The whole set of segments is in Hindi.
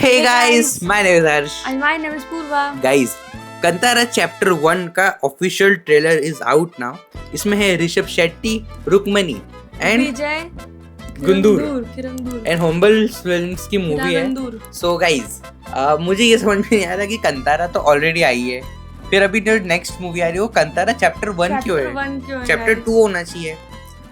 Hey guys, my name is Harsh. And my name is Purva. Guys, Kantara chapter 1 का official trailer is out now. इसमें है ऋषभ शेट्टी, रुक्मणी एंड विजय गुंदूर किरंदूर एंड होम्बल फिल्म्स की मूवी है. सो गाइस, मुझे ये समझ में नहीं आ रहा कि कंतारा तो ऑलरेडी आई है, फिर अभी जो नेक्स्ट मूवी आ रही है वो कंतारा चैप्टर 1 क्यों है? चैप्टर 2 होना चाहिए,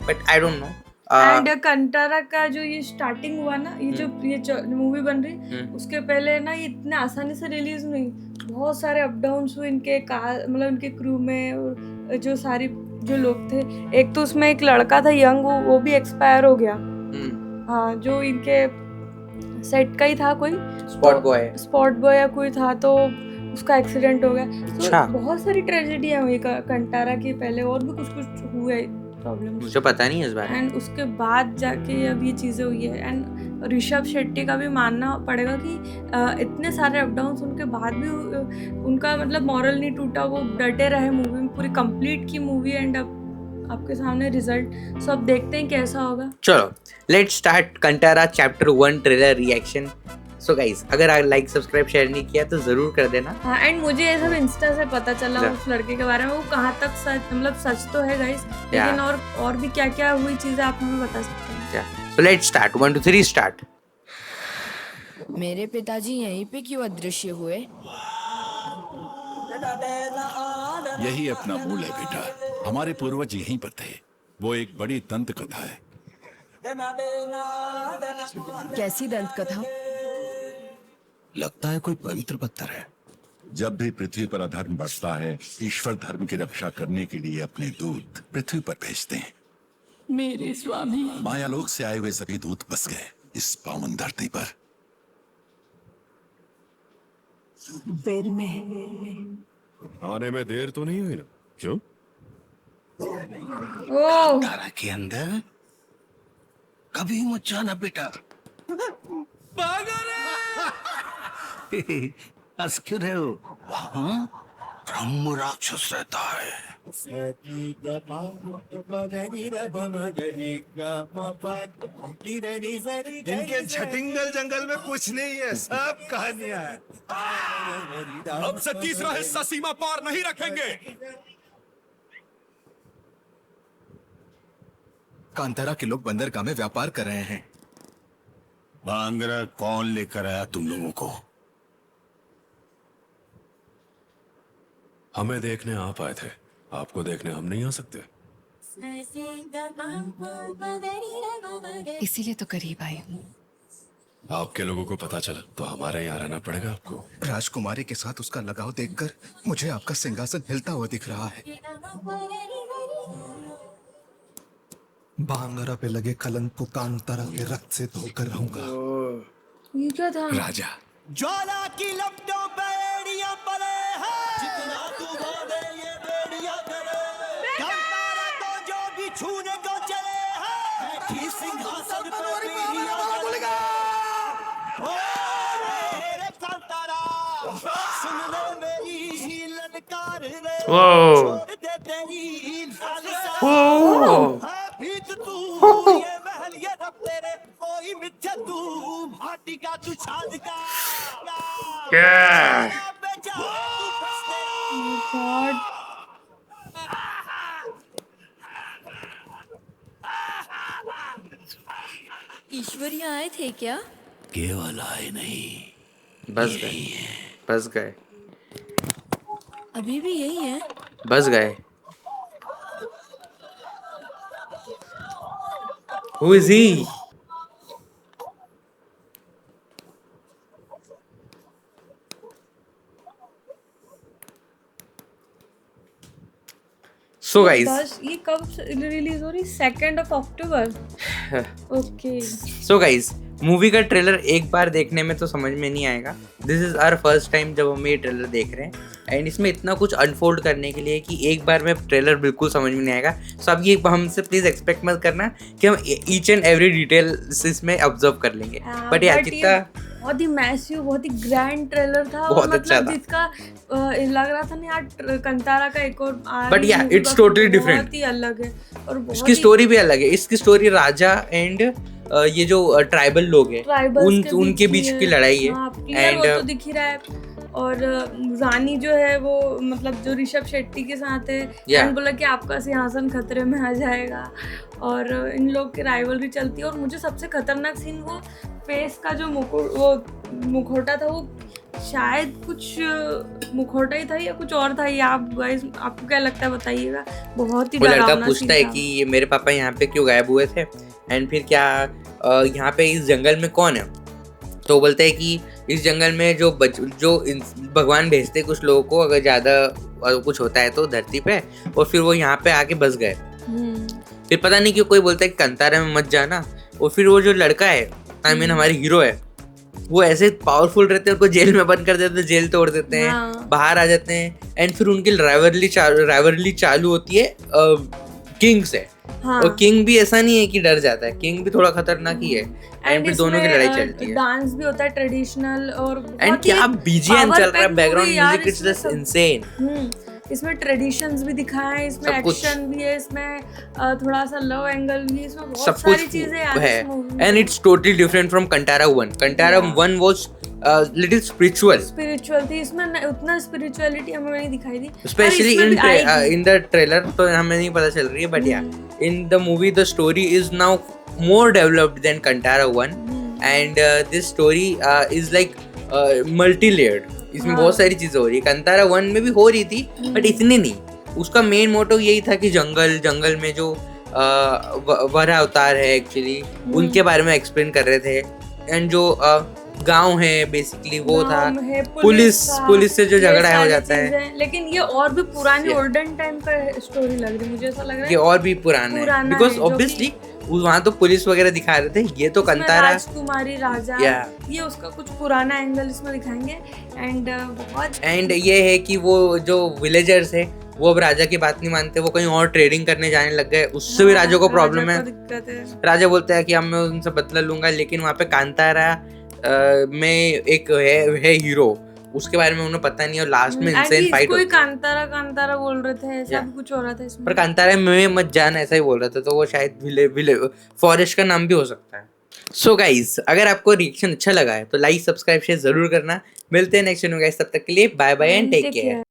but I don't know. And Kantara का जो ये स्टार्टिंग हुआ ना, ये जो मूवी बन रही उसके पहले ना ये इतने आसानी से रिलीज नहीं, बहुत सारे अप डाउन्स हुए इनके मतलब इनके क्रू में, और जो सारी जो लोग थे. एक तो उसमें एक लड़का था यंग, वो भी एक्सपायर हो गया. हाँ, जो इनके सेट का ही था, कोई स्पॉट बॉय या कोई था, तो उसका एक्सीडेंट हो गया. तो बहुत सारी ट्रेजेडी है हुई कंतारा की. पहले और भी कुछ कुछ हुए प्रॉब्लम, मुझे पता नहीं है इस बारे में. एंड उसके बाद जाके अब ये चीज़ें हुई है. एंड ऋषभ शेट्टी का भी मानना पड़ेगा कि इतने सारे अप डाउन्स उनके बाद भी उनका मतलब मॉरल नहीं टूटा, वो डटे रहे मूवी में, पूरी कंप्लीट की मूवी. एंड अब आपके सामने रिजल्ट, सो अब देखते हैं कैसा होगा. चलो let's start Kantara chapter 1 trailer reaction. So guys, अगर आप लाइक सब्सक्राइब शेयर नहीं किया तो जरूर कर देना. हाँ, एंड मुझे ये सब इंस्टा से पता चला उस लड़के के बारे में, वो कहाँ तक सच, मतलब सच तो है गाइस, लेकिन और भी क्या क्या हुई चीजें आप हमें बता सकते हैं. So let's start. 1 2 3 स्टार्ट. मेरे पिताजी यहीं पे क्यों अदृश्य हुए? यही अपना मूल है बेटा. हमारे पूर्वज यहीं पर थे. वो एक बड़ी दंत कथा है. कैसी दंत कथा? लगता है कोई पवित्र पत्थर है. जब भी पृथ्वी पर अधर्म बढ़ता है, ईश्वर धर्म की रक्षा करने के लिए अपने दूत पृथ्वी पर भेजते हैं. मेरे स्वामी मायालोक से आए हुए सभी दूत बस गए इस पावन धरती पर. फिर में आने में देर तो नहीं हुई ना? क्यों? कंतारा के अंदर कभी मत जाना बेटा. हंस क्यों रहे हो? वहाँ ब्रह्म राक्षस रहता है. इनके झटिंगल जंगल में कुछ नहीं है, सब कहानियां हैं. अब से तीसरा हिस्सा सीमा पार नहीं रखेंगे. कांतारा के लोग बंदरगाह में व्यापार कर रहे हैं. बांगरा कौन लेकर आया तुम लोगों को? हमें देखने आप आए थे, आपको देखने हम नहीं आ सकते. इसीलिए तो करीब आई हूँ. आपके लोगों को पता चला तो हमारे यहाँ रहना पड़ेगा आपको. राजकुमारी के साथ उसका लगाव देखकर मुझे आपका सिंहासन हिलता हुआ दिख रहा है. बांगरा पे लगे कलंक को कांतारा के रक्त से धोकर रहूंगा. ये क्या था? राजा ज्वाला की लपटों पे एड़ियां पड़े हैं. जितना तू भागे ये बेड़ियां करे. कंतारा तो जो भी छूने को चले हैं, बैठी सिंहासन पर बेड़ियां बोलेगा. ओ रे कंतारा, सुन ले मेरी ललकार रे. छोड़ दे तेरी लालसा. भीत तू ये महल ये रब तेरे, कोई मिथ्या तू भाटी का तू छाद का. ईश्वरी आए थे क्या? केवल आए नहीं, बस गए. अभी भी यही है? बस गए. Who is he? So guys, ये कब रिलीज हो रही? 2 October. Okay. So guys, movie का ट्रेलर एक बार देखने में तो समझ में नहीं आएगा. This is our first time जब हम ये ट्रेलर देख रहे हैं, एंड इसमें इतना कुछ अनफोल्ड करने के लिए कि एक बार में ट्रेलर बिल्कुल समझ में नहीं आएगा. सो अब ये हमसे प्लीज एक्सपेक्ट मत करना कि हम ईच एंड एवरी डिटेल इसमें ऑब्जर्व कर लेंगे. बट यार कितना बहुत ही मैसिव, बहुत ही ग्रैंड ट्रेलर था. बहुत अच्छा था. जिसका लग रहा था ना यार कंतारा का एक और, बट या इट्स टोटली डिफरेंट. बहुत ही अलग है और इसकी स्टोरी भी अलग है. इसकी स्टोरी राजा एंड ये जो ट्राइबल लोग हैं ट्राइबल्स उनके बीच की लड़ाई है। हाँ, clear वो तो दिख ही रहा है। और रानी जो है वो मतलब जो ऋषभ शेट्टी के साथ है, Yeah. बोला कि आपका सिंहासन खतरे में आ जाएगा, और इन लोग की राइवलरी चलती है। और मुझे सबसे खतरनाक सीन वो फेस का जो मुखौटा था, वो शायद कुछ मुखौटा ही था या कुछ और था, ये आप गाइस आपको क्या लगता है बताइएगा। बहुत ही वो लड़का डरावना पूछता सीन है था। कि ये मेरे पापा यहाँ पे क्यों गायब हुए थे, एंड फिर क्या यहाँ पे इस जंगल में कौन है। तो वो बोलता है कि इस जंगल में जो भगवान भेजते कुछ लोगों को, अगर ज़्यादा कुछ होता है तो धरती पे, और फिर वो यहाँ पे आके बस गए। फिर पता नहीं क्यों कोई बोलता है कि कंतारा में मत जाना, और फिर वो जो लड़का है, आई मीन हमारे हीरो है, वो ऐसे पावरफुल रहते हैं, उनको जेल में बंद कर देते हैं, जेल तोड़ देते हैं, हाँ। बाहर आ जाते हैं, एंड फिर उनकी राइवलरी चालू होती है किंग से। हाँ। और किंग भी ऐसा नहीं है कि डर जाता है, किंग भी थोड़ा खतरनाक ही है, एंड फिर दोनों की लड़ाई चलती है। डांस भी होता है ट्रेडिशनल, और एंड बहुत ही क्या बीजीएम चल रहा है, power-packed बैकग्राउंड movie यार, म्यूजिक, इट्स इसमें जस्ट सब- इनसेन। इसमें ट्रेडिशंस भी दिखाए हैं, इसमें सब कुछ। एक्शन भी है, इसमें थोड़ा सा लव एंगल भी है, इसमें बहुत सब सारी कुछ चीजें यार है, इस movie में। And it's totally different from Kantara 1। Kantara 1 was little spiritual, spiritual थी, इसमें उतना स्पिरिचुअलिटी हमें नहीं दिखाई दी। especially और इसमें भी आएगी। in the trailer तो हमें नहीं पता चल रही है, but yeah, in the movie the story is now more developed than Kantara 1, and this story is like multi-layered. इसमें बहुत सारी चीजें हो रही है। कंतारा 1 में भी हो रही थी, बट इतनी नहीं। उसका मेन मोटो यही था कि जंगल में जो वरा अवतार है एक्चुअली, उनके बारे में एक्सप्लेन कर रहे थे, एंड जो गांव है बेसिकली वो था, गाँव है, पुलिस से जो ये झगड़ा हो सारी जाता है, चीजें। लेकिन ये और भी पुरानी Yeah. ओल्डन टाइम का स्टोरी लग रही है, मुझे ऐसा लग रहा ये है। और भी पुराना है, पुराना बिकॉज है, जो ऑब्वियसली वहाँ तो पुलिस वगैरह दिखा रहे थे, ये तो इसमें कंतारा। राजकुमारी राजा, Yeah. ये उसका कुछ पुराना एंगल इसमें दिखाएंगे, एंड बहुत एंड ये है कि वो जो विलेजर्स है वो अब राजा की बात नहीं मानते, वो कहीं और ट्रेडिंग करने जाने लग गए, उससे भी राजा को प्रॉब्लम है। दिक्कत है। राजा बोलता है कि अब मैं उनसे बदला लूंगा, लेकिन वहाँ पे कांतारा में एक है हीरो, उसके बारे में उन्हें पता नहीं, और लास्ट में इंसेन फाइट कोई होती है। कांतारा बोल रहे थे, ऐसा Yeah. भी कुछ हो रहा था इसमें। पर कांतारा में मत जाना ऐसा ही बोल रहा था, तो वो शायद फॉरेस्ट का नाम भी हो सकता है। सो गाइस, अगर आपको रिएक्शन अच्छा लगा है तो लाइक सब्सक्राइब शेयर जरूर करना। मिलते हैं नेक्स्ट वीडियो गाइस, तब तक के लिए bye bye and take care.